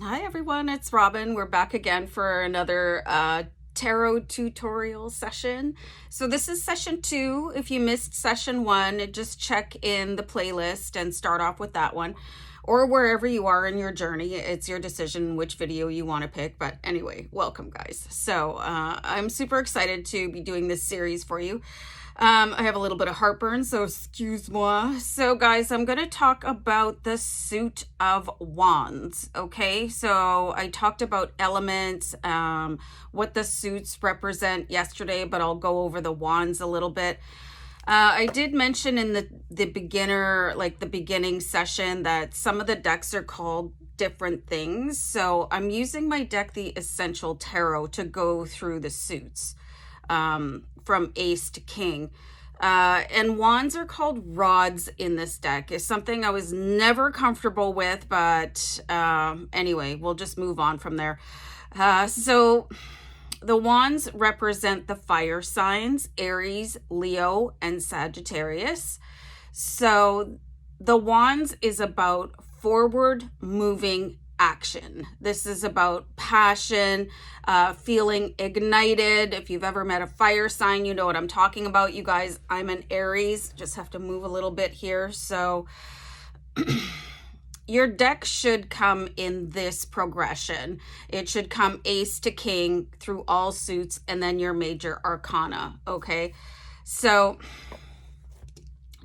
Hi everyone, it's Robin. We're back again for another tarot tutorial session. So this is session 2. If you missed session 1, just check in the playlist and start off with that one. Or wherever you are in your journey, it's your decision which video you want to pick. But anyway, welcome guys. So I'm super excited to be doing this series for you. I have a little bit of heartburn, so excuse-moi. So guys, I'm going to talk about the suit of wands, okay? So I talked about elements, what the suits represent yesterday, but I'll go over the wands a little bit. I did mention in the beginner, like the beginning session, that some of the decks are called different things. So I'm using my deck, the Essential Tarot, to go through the suits. From ace to king. And wands are called rods in this deck. It's something I was never comfortable with, but anyway, we'll just move on from there. So the wands represent the fire signs, Aries, Leo, and Sagittarius. So the wands is about forward moving action. This is about passion, feeling ignited. If you've ever met a fire sign, you know what I'm talking about. You guys, I'm an Aries. Just have to move a little bit here. So your deck should come in this progression. It should come ace to king through all suits and then your major arcana. Okay. So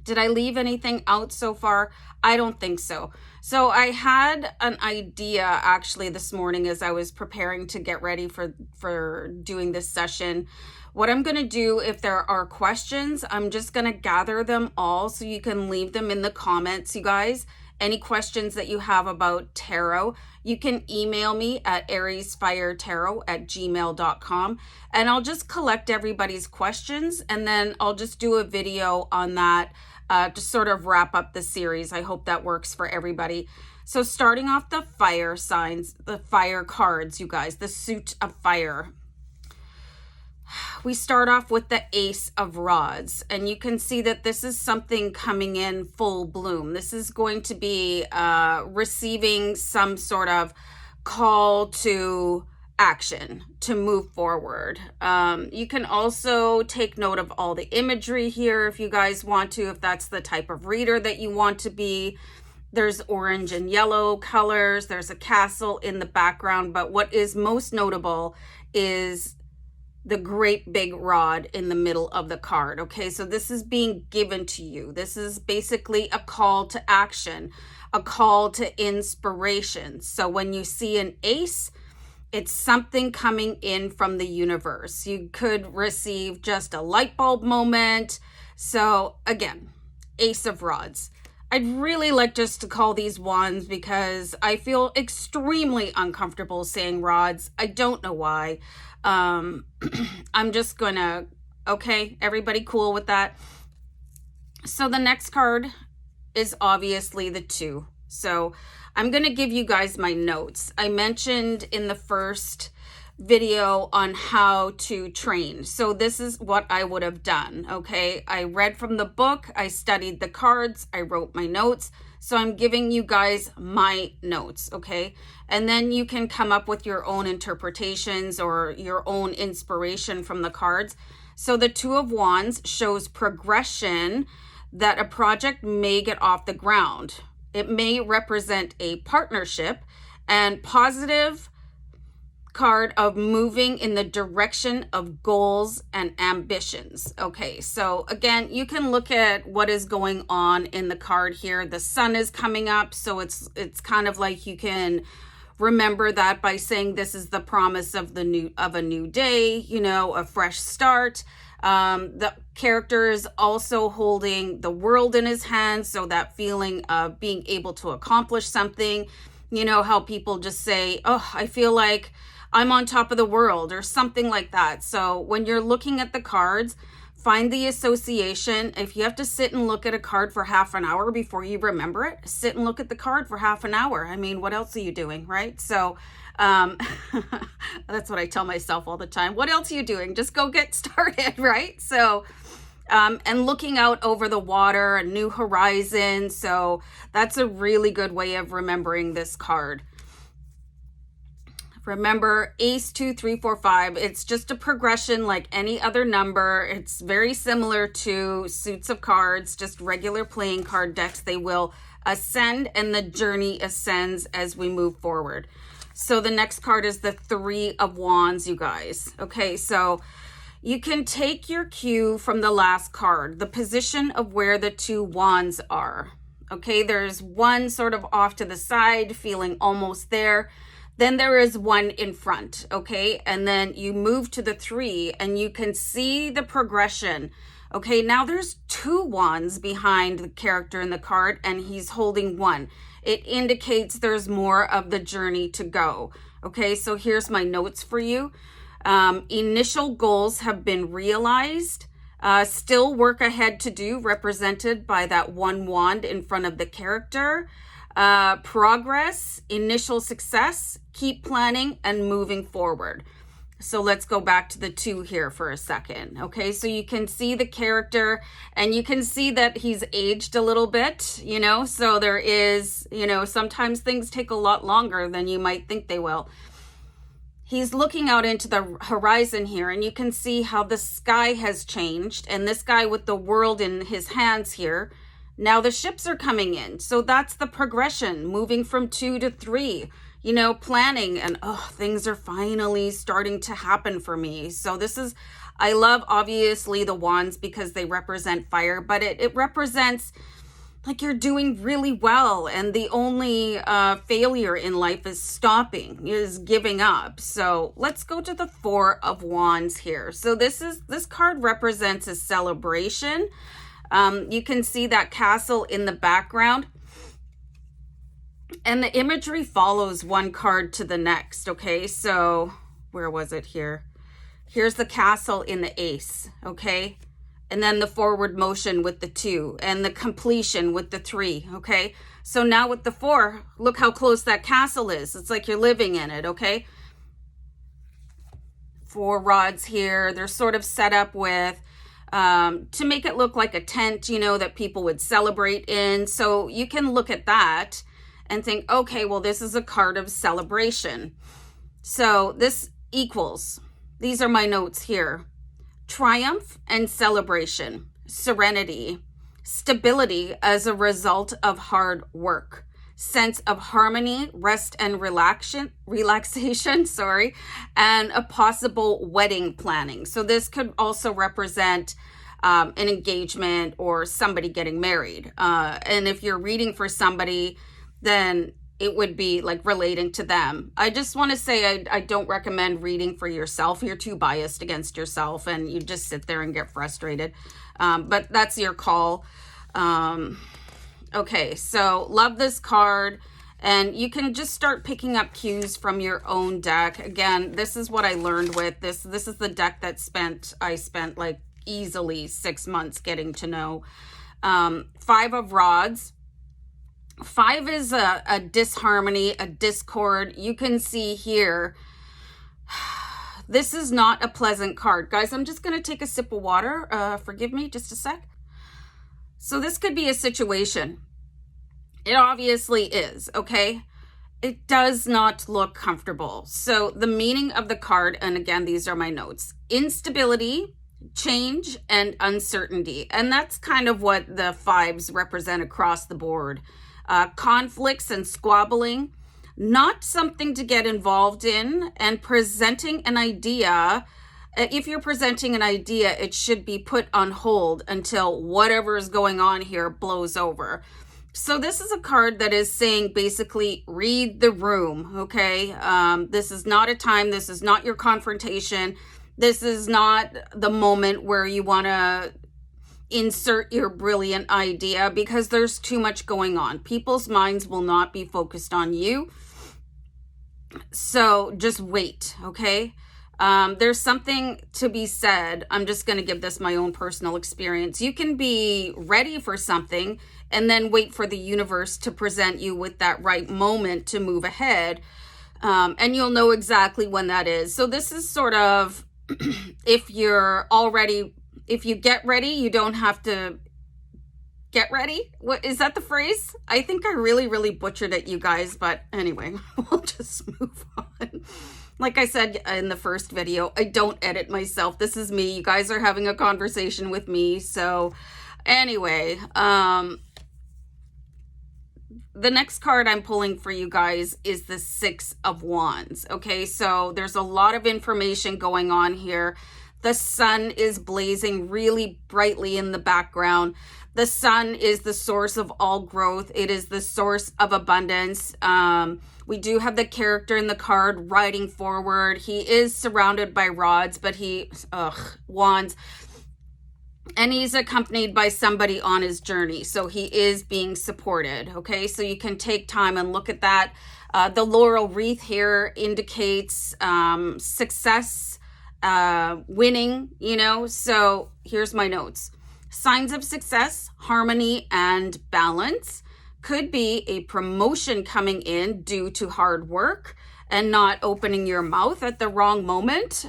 did I leave anything out so far? I don't think so. So I had an idea actually this morning as I was preparing to get ready for doing this session. What I'm going to do, if there are questions, I'm just going to gather them all so you can leave them in the comments, you guys. Any questions that you have about tarot, you can email me at ariesfiretarot@gmail.com, and I'll just collect everybody's questions, and then I'll just do a video on that to sort of wrap up the series. I hope that works for everybody. So starting off the fire signs, the fire cards, you guys, the suit of fire. We start off with the Ace of Rods, and you can see that this is something coming in full bloom. This is going to be receiving some sort of call to action to move forward. You can also take note of all the imagery here if you guys want to, if that's the type of reader that you want to be. There's orange and yellow colors. There's a castle in the background, but what is most notable is the great big rod in the middle of the card. Okay, so this is being given to you. This is basically a call to action, a call to inspiration. So when you see an ace, it's something coming in from the universe. You could receive just a light bulb moment. So again, Ace of Rods. I'd really like just to call these wands because I feel extremely uncomfortable saying rods. I don't know why. I'm just gonna, okay, everybody cool with that? So the next card is obviously the 2. So I'm going to give you guys my notes. I mentioned in the first video on how to train. So this is what I would have done. Okay. I read from the book. I studied the cards. I wrote my notes. So I'm giving you guys my notes. Okay. And then you can come up with your own interpretations or your own inspiration from the cards. So the 2 of Wands shows progression, that a project may get off the ground. It may represent a partnership, and positive card of moving in the direction of goals and ambitions. Okay, so again, you can look at what is going on in the card here. The sun is coming up, so it's kind of like you can remember that by saying this is the promise of a new day, you know, a fresh start. The character is also holding the world in his hands, so that feeling of being able to accomplish something. You know how people just say, oh, I feel like I'm on top of the world or something like that. So when you're looking at the cards, find the association. If you have to sit and look at a card for half an hour before you remember it, sit and look at the card for half an hour. I mean, what else are you doing, right? So that's what I tell myself all the time. What else are you doing? Just go get started, right? So and looking out over the water, a new horizon. So that's a really good way of remembering this card. Remember, ace, 2, 3, 4, 5. It's just a progression like any other number. It's very similar to suits of cards, just regular playing card decks. They will ascend and the journey ascends as we move forward. So the next card is the 3 of Wands, you guys. Okay, so you can take your cue from the last card, the position of where the 2 wands are. Okay, there's one sort of off to the side, feeling almost there. Then there is one in front, okay? And then you move to the 3 and you can see the progression. Okay, now there's 2 wands behind the character in the card and he's holding one. It indicates there's more of the journey to go. Okay, so here's my notes for you. Initial goals have been realized. Still work ahead to do, represented by that 1 wand in front of the character. Progress, initial success, keep planning and moving forward. So let's go back to the 2 here for a second. Okay, so you can see the character and you can see that he's aged a little bit, you know, so there is, you know, sometimes things take a lot longer than you might think they will. He's looking out into the horizon here and you can see how the sky has changed, and this guy with the world in his hands here. Now the ships are coming in. So that's the progression, moving from 2 to 3, you know, planning, and things are finally starting to happen for me. So this is, I love obviously the wands because they represent fire, but it represents like you're doing really well, and the only failure in life is stopping, is giving up. So let's go to the 4 of Wands here. So this card represents a celebration. You can see that castle in the background, and the imagery follows one card to the next. Okay, so where was it here? Here's the castle in the ace. Okay, and then the forward motion with the 2 and the completion with the 3. Okay, so now with the 4, look how close that castle is. It's like you're living in it. Okay, 4 rods here. They're sort of set up with to make it look like a tent, you know, that people would celebrate in. So you can look at that and think, okay, well, this is a card of celebration. So this equals, these are my notes here: triumph and celebration, serenity, stability as a result of hard work, sense of harmony, rest and relaxation, and a possible wedding planning. So this could also represent an engagement or somebody getting married. And if you're reading for somebody, then it would be like relating to them. I just want to say I don't recommend reading for yourself. You're too biased against yourself and you just sit there and get frustrated. But that's your call. Okay, so love this card. And you can just start picking up cues from your own deck. Again, this is what I learned with this. This is the deck that I spent like easily 6 months getting to know. 5 of Rods. 5 is a disharmony, a discord. You can see here, this is not a pleasant card. Guys, I'm just going to take a sip of water. Forgive me just a sec. So this could be a situation. It obviously is, okay? It does not look comfortable. So the meaning of the card, and again, these are my notes: instability, change, and uncertainty. And that's kind of what the 5s represent across the board. Conflicts and squabbling, not something to get involved in, and presenting an idea. If you're presenting an idea, it should be put on hold until whatever is going on here blows over. So this is a card that is saying basically read the room, okay? This is not a time, this is not your confrontation. This is not the moment where you want to insert your brilliant idea, because there's too much going on. People's minds will not be focused on you. So just wait, okay? There's something to be said. I'm just going to give this my own personal experience. You can be ready for something and then wait for the universe to present you with that right moment to move ahead. And you'll know exactly when that is. So this is sort of, if you get ready, you don't have to get ready. What is that, the phrase? I think I really butchered it, you guys, but anyway, we'll just move on. Like I said in the first video, I don't edit myself. This is me. You guys are having a conversation with me. So anyway, the next card I'm pulling for you guys is the Six of Wands. Okay, so there's a lot of information going on here. The sun is blazing really brightly in the background. The sun is the source of all growth. It is the source of abundance. We do have the character in the card riding forward. He is surrounded by rods, but wands. And he's accompanied by somebody on his journey. So he is being supported. Okay, so you can take time and look at that. The laurel wreath here indicates success, winning, you know. So here's my notes. Signs of success, harmony, and balance. Could be a promotion coming in due to hard work and not opening your mouth at the wrong moment.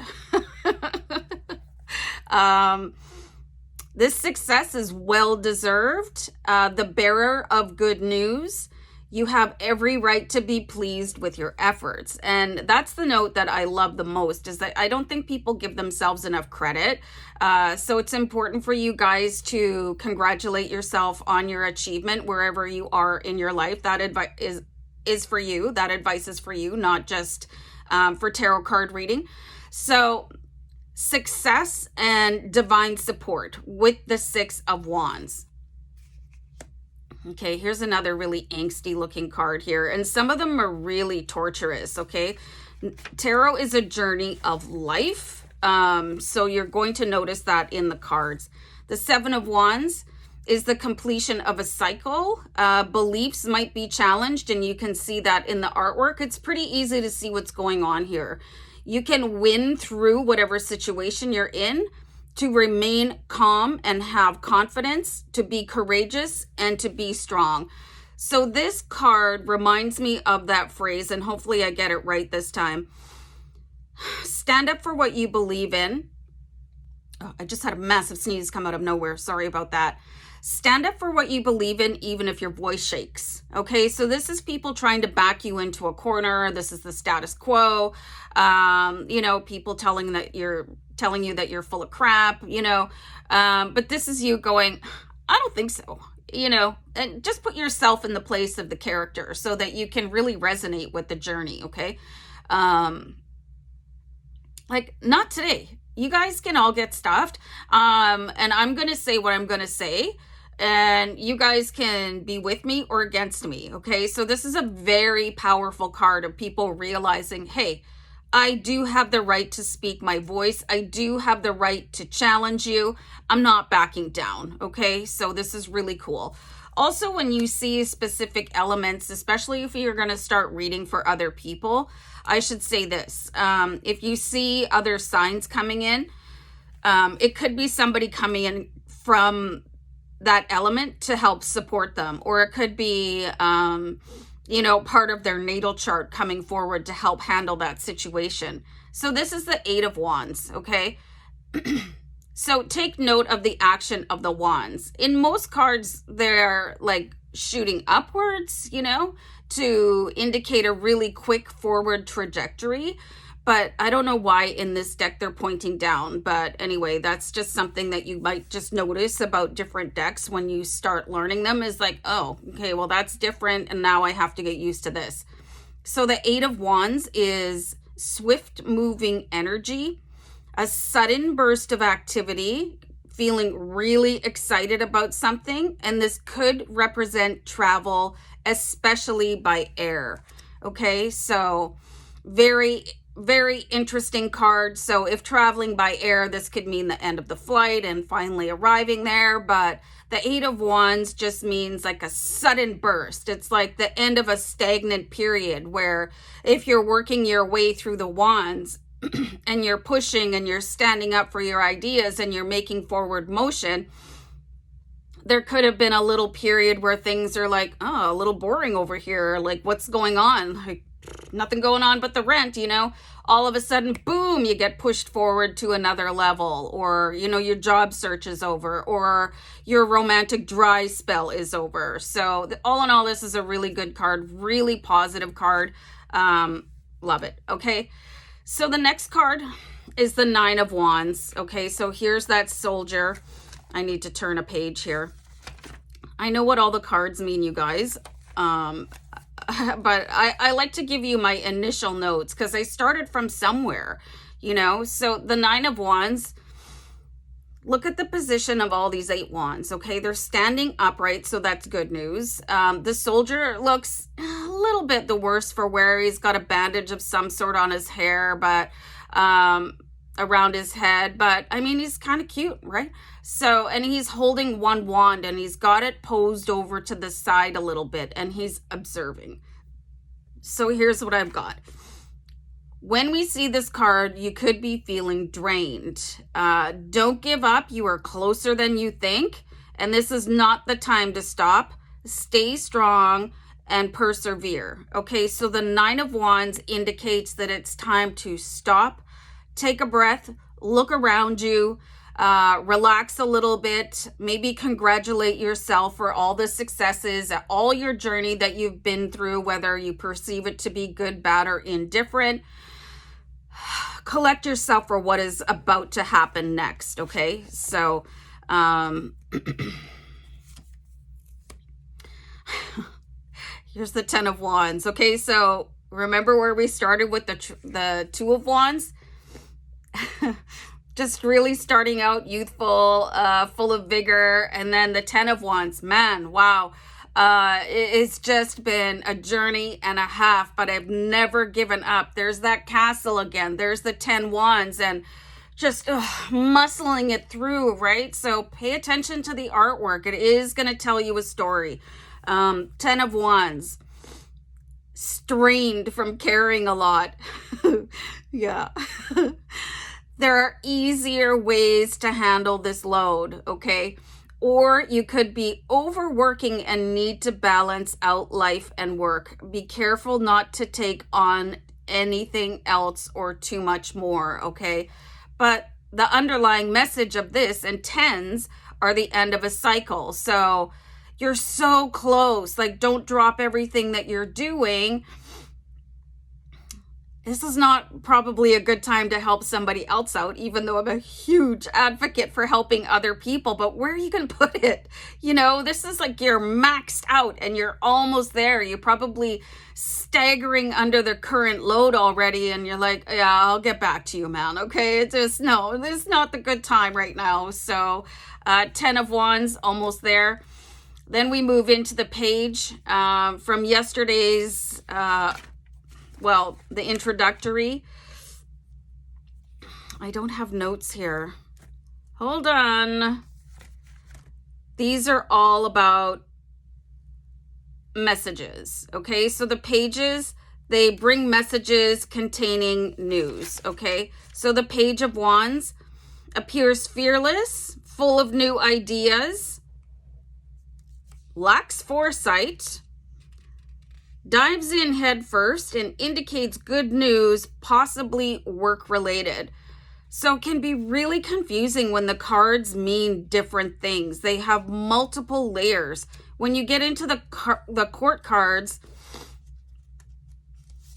This success is well-deserved. The bearer of good news. You have every right to be pleased with your efforts. And that's the note that I love the most, is that I don't think people give themselves enough credit. So it's important for you guys to congratulate yourself on your achievement wherever you are in your life. That advice is for you. That advice is for you, not just for tarot card reading. So success and divine support with the Six of Wands. Okay, here's another really angsty looking card here. And some of them are really torturous, okay? Tarot is a journey of life. So you're going to notice that in the cards. The Seven of Wands is the completion of a cycle. Beliefs might be challenged, and you can see that in the artwork. It's pretty easy to see what's going on here. You can win through whatever situation you're in, to remain calm and have confidence, to be courageous and to be strong. So this card reminds me of that phrase, and hopefully I get it right this time. Stand up for what you believe in. Oh, I just had a massive sneeze come out of nowhere. Sorry about that. Stand up for what you believe in, even if your voice shakes. Okay, so this is people trying to back you into a corner. This is the status quo. You know, people telling you that you're full of crap, you know. But this is you going, I don't think so, you know. And just put yourself in the place of the character so that you can really resonate with the journey, okay? Like, not today. You guys can all get stuffed. And I'm going to say what I'm going to say. And you guys can be with me or against me, okay? So this is a very powerful card of people realizing, hey, I do have the right to speak my voice. I do have the right to challenge you. I'm not backing down, okay? So this is really cool. Also, when you see specific elements, especially if you're going to start reading for other people, I should say this. If you see other signs coming in, it could be somebody coming in from that element to help support them. Or it could be, you know, part of their natal chart coming forward to help handle that situation. So this is the Eight of Wands, okay? So take note of the action of the wands. In most cards, they're like shooting upwards, you know, to indicate a really quick forward trajectory. But I don't know why in this deck they're pointing down. But anyway, that's just something that you might just notice about different decks when you start learning them, is like, oh, okay, well, that's different. And now I have to get used to this. So the Eight of Wands is swift moving energy, a sudden burst of activity, feeling really excited about something. And this could represent travel, especially by air. Okay, so very interesting card. So if traveling by air, this could mean the end of the flight and finally arriving there. But the Eight of Wands just means like a sudden burst. It's like the end of a stagnant period, where if you're working your way through the wands and you're pushing and you're standing up for your ideas and you're making forward motion, there could have been a little period where things are like, oh, a little boring over here. Like, what's going on? Like, nothing going on but the rent, you know. All of a sudden, boom, you get pushed forward to another level, or, you know, your job search is over, or your romantic dry spell is over. So all in all, this is a really good card, really positive card. Love it. Okay. So the next card is the Nine of Wands. Okay, so here's that soldier. I need to turn a page here. I know what all the cards mean, you guys. But I like to give you my initial notes because I started from somewhere, you know. So the Nine of Wands, look at the position of all these 8 wands, okay? They're standing upright, so that's good news. The soldier looks a little bit the worse for wear. He's got a bandage of some sort on his hair, but around his head. But, I mean, he's kind of cute, right? So, and he's holding one wand, and he's got it posed over to the side a little bit, and he's observing. So here's what I've got. When we see this card, you could be feeling drained. Don't give up. You are closer than you think. And this is not the time to stop. Stay strong and persevere. Okay, so the Nine of Wands indicates that it's time to stop, take a breath, look around you, relax a little bit, maybe congratulate yourself for all the successes, all your journey that you've been through, whether you perceive it to be good, bad, or indifferent. Collect yourself for what is about to happen next, okay? So, here's the Ten of Wands, okay? So, remember where we started with the Two of Wands? Just really starting out youthful, full of vigor, and then the Ten of Wands. Man, wow. It's just been a journey and a half, but I've never given up. There's that castle again. There's the 10 wands and just muscling it through, right? So pay attention to the artwork. It is going to tell you a story. 10 of Wands. Strained from carrying a lot. Yeah. There are easier ways to handle this load, okay? Or you could be overworking and need to balance out life and work. Be careful not to take on anything else or too much more, okay? But the underlying message of this, and tens are the end of a cycle. So you're so close. Like, don't drop everything that you're doing. This is not probably a good time to help somebody else out, even though I'm a huge advocate for helping other people. But where are you going to put it? You know, this is like you're maxed out and you're almost there. You're probably staggering under the current load already. And you're like, yeah, I'll get back to you, man. Okay, it's just, no, this is not the good time right now. So 10 of Wands, almost there. Then we move into the page from yesterday's the introductory. I don't have notes here. Hold on. These are all about messages, okay? So the pages, they bring messages containing news, okay? So the Page of Wands appears fearless, full of new ideas, lacks foresight, dives in head first, and indicates good news, possibly work-related. So it can be really confusing when the cards mean different things. They have multiple layers. When you get into the court cards,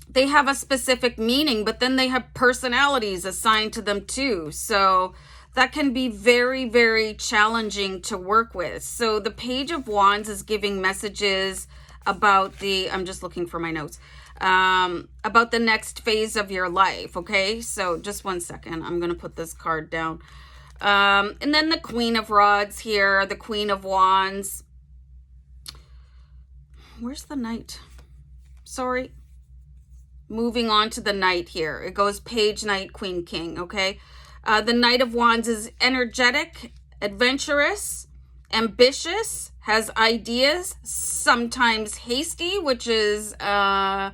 they have a specific meaning, but then they have personalities assigned to them too. So that can be very, very challenging to work with. So the Page of Wands is giving messages about I'm just looking for my notes, about the next phase of your life, okay? So just one second. I'm going to put this card down. And then the Queen of Rods here, the Queen of Wands. Where's the Knight? Sorry. Moving on to the Knight here. It goes Page, Knight, Queen, King, okay? The Knight of Wands is energetic, adventurous, ambitious, has ideas, sometimes hasty, which is a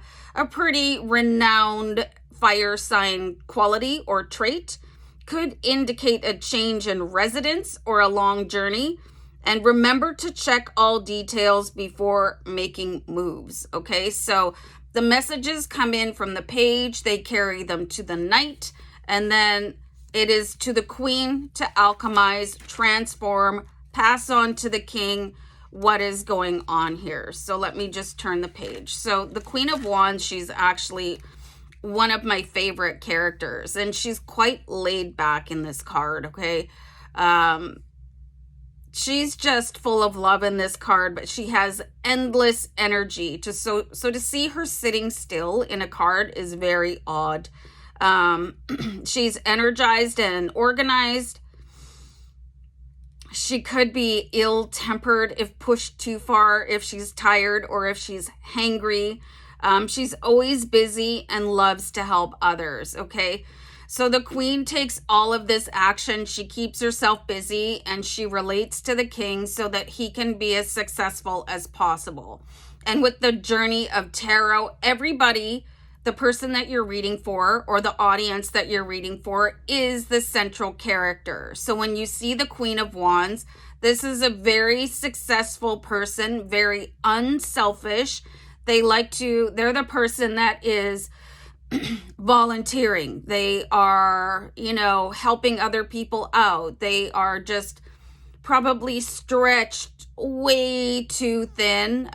pretty renowned fire sign quality or trait. Could indicate a change in residence or a long journey. And remember to check all details before making moves, okay? So the messages come in from the Page, they carry them to the Knight, and then it is to the Queen to alchemize, transform, pass on to the King what is going on here. So let me just turn the page. So the Queen of Wands, she's actually one of my favorite characters, and she's quite laid back in this card, okay? She's just full of love in this card, but she has endless energy. So to see her sitting still in a card is very odd. She's energized and organized. She could be ill-tempered if pushed too far, if she's tired or if she's hangry. She's always busy and loves to help others, okay? So the queen takes all of this action. She keeps herself busy and she relates to the king so that he can be as successful as possible. And with the journey of tarot, everybody, the person that you're reading for or the audience that you're reading for is the central character. So when you see the Queen of Wands, this is a very successful person, very unselfish. They're the person that is volunteering. They are, helping other people out. They are just probably stretched way too thin.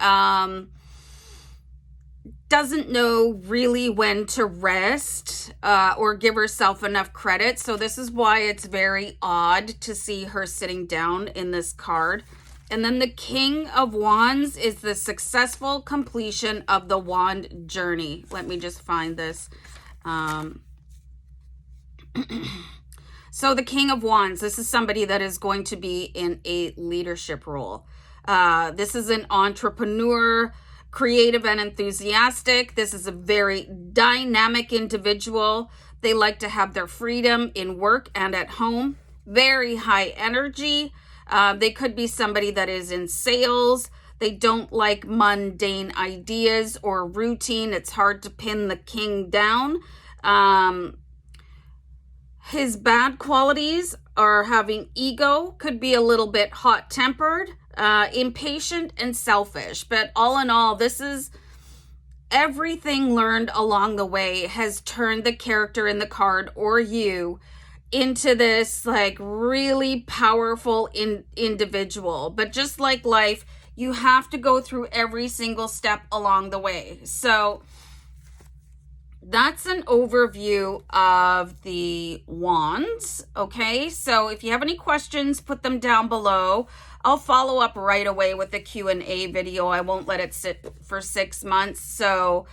Doesn't know really when to rest or give herself enough credit. So this is why it's very odd to see her sitting down in this card. And then the King of Wands is the successful completion of the wand journey. Let me just find this. So the King of Wands, this is somebody that is going to be in a leadership role. This is an entrepreneur, creative and enthusiastic. This is a very dynamic individual. They like to have their freedom in work and at home. Very high energy. They could be somebody that is in sales. They don't like mundane ideas or routine. It's hard to pin the king down. His bad qualities are having ego, could be a little bit hot-tempered, impatient, and selfish. But all in all, this is everything learned along the way has turned the character in the card or you into this like really powerful individual. But just like life, you have to go through every single step along the way. So that's an overview of the wands. Okay, so if you have any questions, put them down below. I'll follow up right away with the Q&A video. I won't let it sit for 6 months. So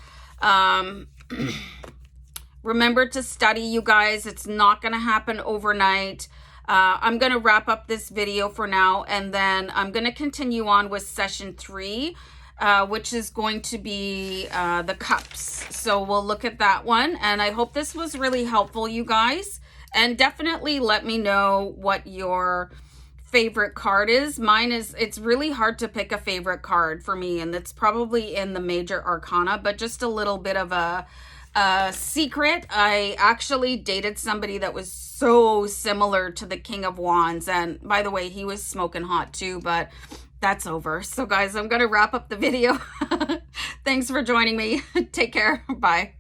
remember to study, you guys. It's not going to happen overnight. I'm going to wrap up this video for now, and then I'm going to continue on with session 3, which is going to be the cups. So we'll look at that one, and I hope this was really helpful, you guys. And definitely let me know what your favorite card is. Mine is, it's really hard to pick a favorite card for me, and it's probably in the major arcana, but just a little bit of a secret. I actually dated somebody that was so similar to the King of Wands, and by the way, he was smoking hot too, but that's over. So guys, I'm gonna wrap up the video. Thanks for joining me. Take care. Bye.